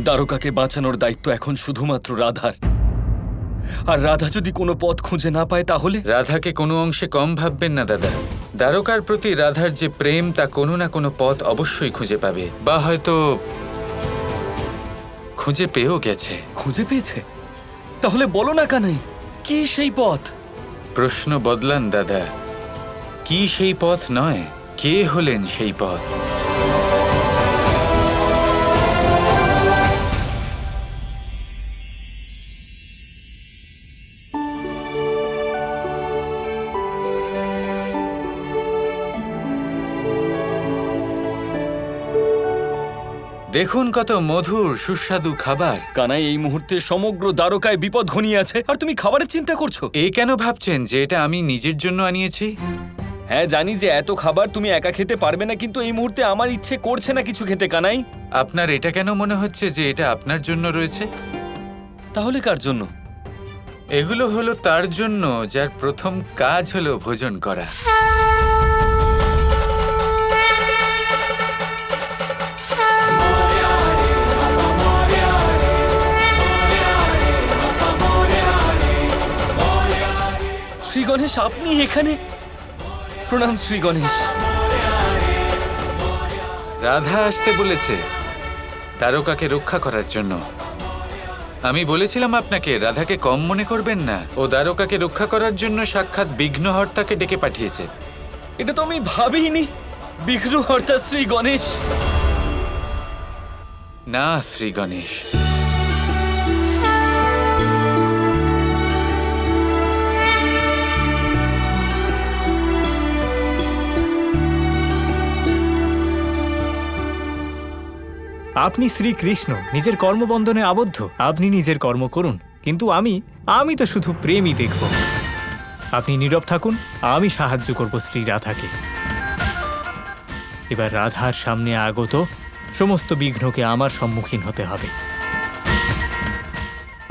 দ্বারকাকে বাঁচানোর দায়িত্ব এখন শুধুমাত্র রাধার। আর রাধা যদি কোনো পথ খুঁজে না পায় তাহলে? রাধাকে কোনো অংশে কম ভাববেন না দাদা। দ্বারকার প্রতি রাধার যে প্রেম তা কোনো না কোনো পথ অবশ্যই খুঁজে পাবে, বা হয়তো খুঁজে পেয়েও গেছে। খুঁজে পেয়েছে? তাহলে বলো না কানাই, কি সেই পথ? প্রশ্ন বদলান দাদা। কি সেই পথ নয়, কে হলেন সেই পথ? দেখুন কত মধুর সুস্বাদু খাবার। কানাই, এই মুহূর্তে সমগ্র দ্বারকায় বিপদ ঘনিয়ে আছে আর তুমি খাবারের চিন্তা করছো? এই কেন ভাবছেন যে এটা আমি নিজের জন্য আনিয়েছি? হ্যাঁ, জানি যে এত খাবার তুমি একা খেতে পারবে না, কিন্তু এই মুহূর্তে আমার ইচ্ছে করছে না কিছু খেতে কানাই। আপনার এটা কেন মনে হচ্ছে যে এটা আপনার জন্য রয়েছে? তাহলে কার জন্য? এগুলো হলো তার জন্য যার প্রথম কাজ হলো ভোজন করা। শ্রী গণেশ, আপনি এখানে? প্রণাম শ্রী গণেশ। রাধা আসতে বলেছে দ্বারকাকে রক্ষা করার জন্য। আমি বলেছিলাম আপনাকে রাধাকে কম মনে করবেন না। ও দ্বারকাকে রক্ষা করার জন্য সাক্ষাৎ বিঘ্নহর্তাকে ডেকে পাঠিয়েছে। এটা তো আমি ভাবিনি। বিঘ্নহর্তা শ্রী গণেশ? না শ্রী গণেশ, আপনি শ্রীকৃষ্ণ, নিজের কর্মবন্ধনে আবদ্ধ। আপনি নিজের কর্ম করুন, কিন্তু আমি তো শুধু প্রেমই দেখব। আপনি নীরব থাকুন, আমি সাহায্য করব শ্রী রাধাকে। এবার রাধার সামনে আগত সমস্ত বিঘ্নকে আমার সম্মুখীন হতে হবে।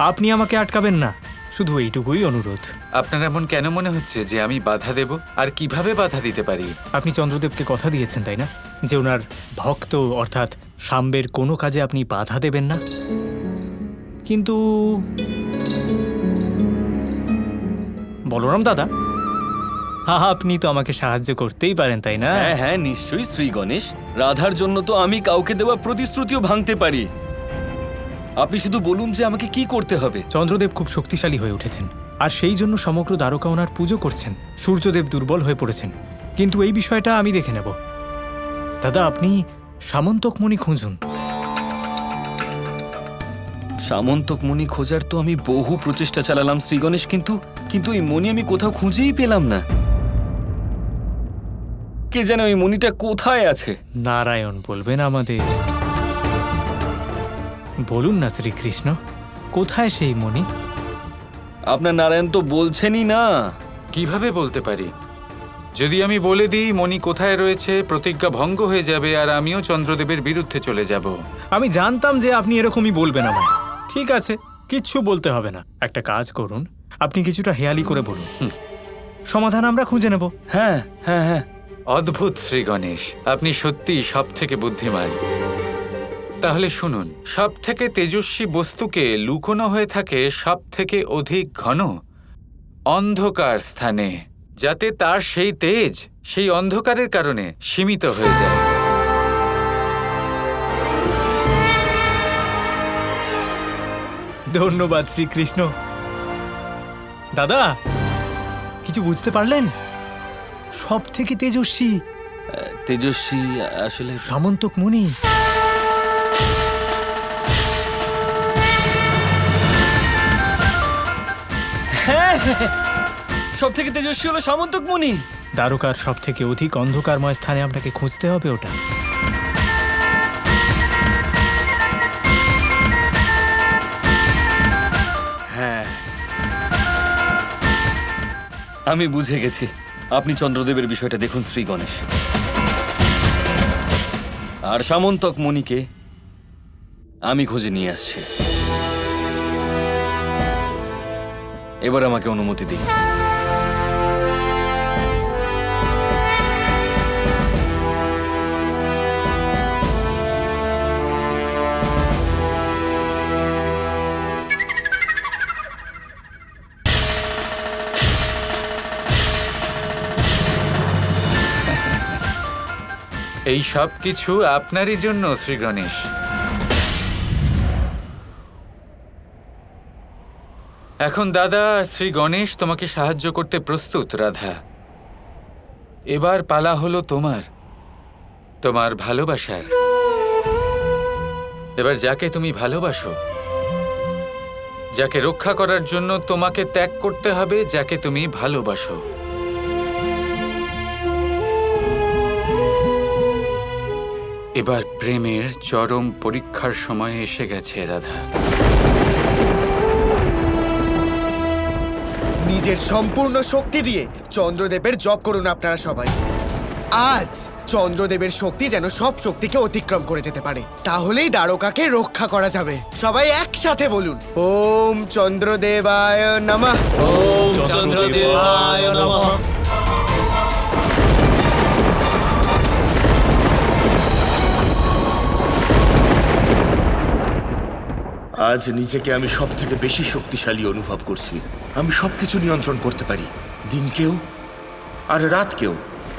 আপনি আমাকে আটকাবেন না, শুধু এইটুকুই অনুরোধ। আপনার এমন কেন মনে হচ্ছে যে আমি বাধা দেব? আর কিভাবে বাধা দিতে পারি? আপনি চন্দ্রদেবকে কথা দিয়েছেন, তাই না, যে ওনার ভক্ত অর্থাৎ সাম্বের কোনো কাজে আপনি বাধা দেবেন না। কিন্তু বলরাম দাদা, আপনি তো আমাকে সাহায্য করতেই পারেন, তাই না? হ্যাঁ হ্যাঁ, নিশ্চয়ই শ্রী গণেশ। রাধার জন্য তো আমি কাউকে দেওয়া প্রতিশ্রুতিও ভাঙতে পারি। আপনি শুধু বলুন যে আমাকে কি করতে হবে। চন্দ্রদেব খুব শক্তিশালী হয়ে উঠেছেন, আর সেই জন্য সমগ্র দ্বারকা ওনার পুজো করছেন। সূর্যদেব দুর্বল হয়ে পড়েছেন, কিন্তু এই বিষয়টা আমি দেখে নেব। দাদা, আপনি সামন্তক মণি খুঁজুন। সামন্তক মণি খোঁজার তো আমি বহু প্রচেষ্টা চালালাম শ্রী গণেশ, কিন্তু এই মণি আমি কোথাও খুঁজেই পেলাম না। কে জানে ওই মণিটা কোথায় আছে? নারায়ণ বলবেন আমাদের। বলুন না শ্রীকৃষ্ণ, কোথায় সেই মণি? আপনার নারায়ণ তো বলছেনই না। কিভাবে বলতে পারি? যদি আমি বলে দিই মণি কোথায় রয়েছে, প্রতিজ্ঞা ভঙ্গ হয়ে যাবে আর আমিও চন্দ্রদেবের বিরুদ্ধে চলে যাব। আমি জানতাম যে আপনি এরকমই বলবেন আমায়। ঠিক আছে, কিচ্ছু বলতে হবে না। একটা কাজ করুন, আপনি কিছুটা হেয়ালি করে বলুন, সমাধান আমরা খুঁজে নেব। হ্যাঁ হ্যাঁ হ্যাঁ। অদ্ভুত শ্রী গণেশ, আপনি সত্যিই সব থেকে বুদ্ধিমান। তাহলে শুনুন, সব থেকে তেজস্বী বস্তুকে লুকোনো হয়ে থাকে সব থেকে অধিক ঘন অন্ধকার স্থানে, যাতে তার সেই তেজ সেই অন্ধকারের কারণে সীমিত হয়ে যায়। ধন্যবাদ শ্রীকৃষ্ণ। দাদা, কিছু বুঝতে পারলেন? সব থেকে তেজস্বী তেজস্বী আসলে সামন্তক মুনি। হ্যাঁ, সব থেকে তেজস্বী হলো সামন্তক মুনি। দ্বারকার সব থেকে অধিক অন্ধকারময় স্থানে আপনাকে খুঁজতে হবে ওটা। হ্যাঁ, আমি বুঝে গেছি। আপনি চন্দ্রদেবের বিষয়টা দেখুন শ্রী গণেশ, আর সামন্তক মণিকে আমি খুঁজে নিয়ে আসছি। এবার আমাকে অনুমতি দিন। এই সব কিছু আপনারই জন্য শ্রী গণেশ। এখন দাদা আর শ্রী গণেশ তোমাকে সাহায্য করতে প্রস্তুত রাধা। এবার পালা হলো তোমার ভালোবাসার। এবার যাকে তুমি ভালোবাসো, যাকে রক্ষা করার জন্য তোমাকে ত্যাগ করতে হবে, যাকে তুমি ভালোবাসো, এবার প্রেমের চরম পরীক্ষার সময় এসে গেছে রাধা। নিজের সম্পূর্ণ শক্তি দিয়ে চন্দ্রদেবের জপ করুন আপনারা সবাই। আজ চন্দ্রদেবের শক্তি যেন সব শক্তিকে অতিক্রম করে যেতে পারে, তাহলেই দ্বারকাকে রক্ষা করা যাবে। সবাই একসাথে বলুন, ওম চন্দ্রদেবায় নমঃ। ওম চন্দ্রদেবায় নমঃ। আজ নিজেকে আমি সব থেকে বেশি শক্তিশালী অনুভব করছি। আমি সবকিছু নিয়ন্ত্রণ করতে পারি, দিনকেও আর রাতকেও।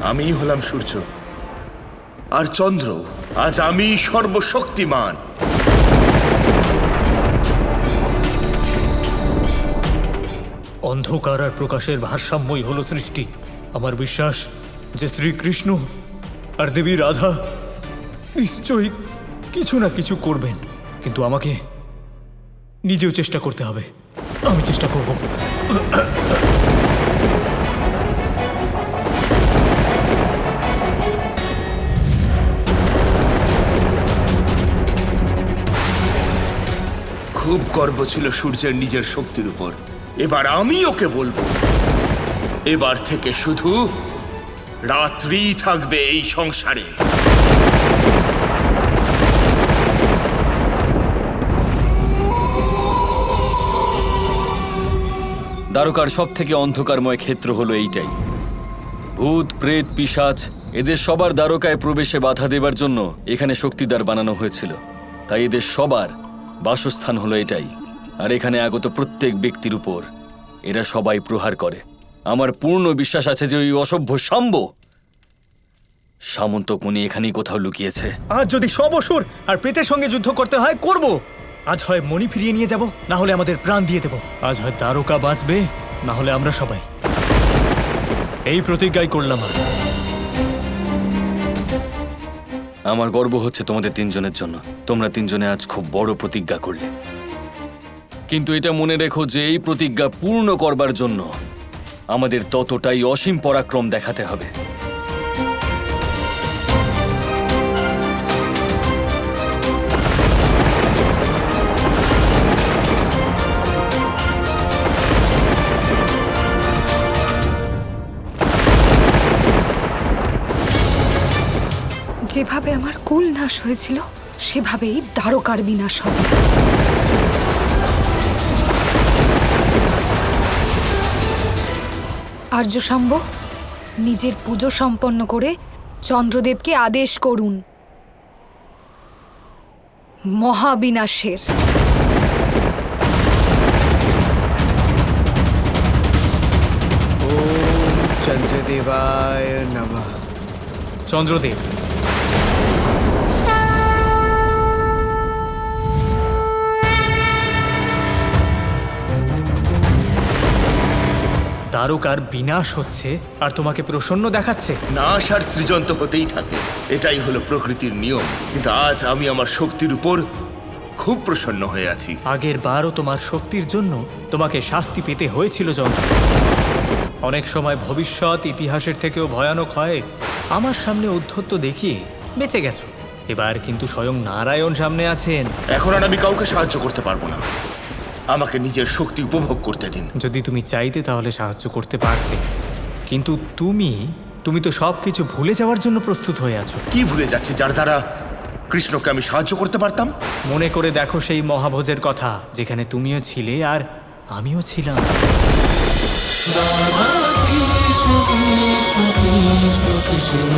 আমিই হলাম সূর্য আর চন্দ্র। আজ আমি সর্বশক্তিমান। অন্ধকার আর প্রকাশের ভারসাম্যই হলো সৃষ্টি। আমার বিশ্বাস যে শ্রীকৃষ্ণ আর দেবী রাধা নিশ্চয়ই কিছু না কিছু করবেন, কিন্তু আমাকে নিজেও চেষ্টা করতে হবে। আমি চেষ্টা করব। খুব গর্ব ছিল সূর্যের নিজের শক্তির উপর। এবার আমি ওকে বলবো, এবার থেকে শুধু রাত্রি থাকবে এই সংসারে। দ্বারকার সব থেকে অন্ধকারময় ক্ষেত্র হলো এইটাই। ভূত, প্রেত, পিশাচ এদের সবার দ্বারকায় প্রবেশে বাধা দেবার জন্য এখানে শক্তিদ্বার বানানো হয়েছিল। তাই এদের সবার বাসস্থান হলো এটাই। আর এখানে আগত প্রত্যেক ব্যক্তির উপর এরা সবাই প্রহার করে। আমার পূর্ণ বিশ্বাস আছে যে ওই অসভ্য সামন্তকমণি এখানেই কোথাও লুকিয়েছে। আজ যদি সব অসুর আর প্রেতের সঙ্গে যুদ্ধ করতে হয় করব। আজ হয় মণি ফিরিয়ে নিয়ে যাব, না হলে আমাদের প্রাণ দিয়ে দেব। আজ হয় দ্বারকা বাঁচবে, না হলে আমরা সবাই। এই প্রতিজ্ঞাই করলাম। আমার গর্ব হচ্ছে তোমাদের তিনজনের জন্য। তোমরা তিনজনে আজ খুব বড় প্রতিজ্ঞা করলে, কিন্তু এটা মনে রেখো যে এই প্রতিজ্ঞা পূর্ণ করবার জন্য আমাদের ততটাই অসীম পরাক্রম দেখাতে হবে। যেভাবে আমার কুল নাশ হয়েছিল সেভাবেই দ্বারকার বিনাশ হবে। আর্যশাম্ব, নিজের পুজো সম্পন্ন করে চন্দ্রদেবকে আদেশ করুন মহাবিনাশের। ওম চন্দ্রদেবায় নমঃ। চন্দ্রদেব, দ্বারকার বিনাশ হচ্ছে আর তোমাকে প্রসন্ন দেখাচ্ছে। নাশ আর সৃজন তো হতেই থাকে, এটাই হলো প্রকৃতির নিয়ম। কিন্তু আজ আমি আমার শক্তির উপর খুব প্রসন্ন হয়ে আছি। আগের বারও তোমার শক্তির জন্য তোমাকে শাস্তি পেতে হয়েছিল চন্দ্র। অনেক সময় ভবিষ্যৎ ইতিহাসের থেকেও ভয়ানক হয়। আমার সামনে উদ্ধত্ত দেখিয়ে বেঁচে গেছো। এবার কিন্তু স্বয়ং নারায়ণ সামনে আছেন। এখন আর আমি কাউকে সাহায্য করতে পারবো না। আমাকে নিজের শক্তি উপভোগ করতে দিন। যদি তুমি চাইতে তাহলে সাহায্য করতে পারতে, কিন্তু তুমি তো সবকিছু ভুলে যাওয়ার জন্য প্রস্তুত হয়ে আছো। কি ভুলে যাচ্ছি যার দ্বারা কৃষ্ণকে আমি সাহায্য করতে পারতাম? মনে করে দেখো সেই মহাভোজের কথা, যেখানে তুমিও ছিলে আর আমিও ছিলাম। Kৃষ্ণ কৃষ্ণ কৃষ্ণ কৃষ্ণ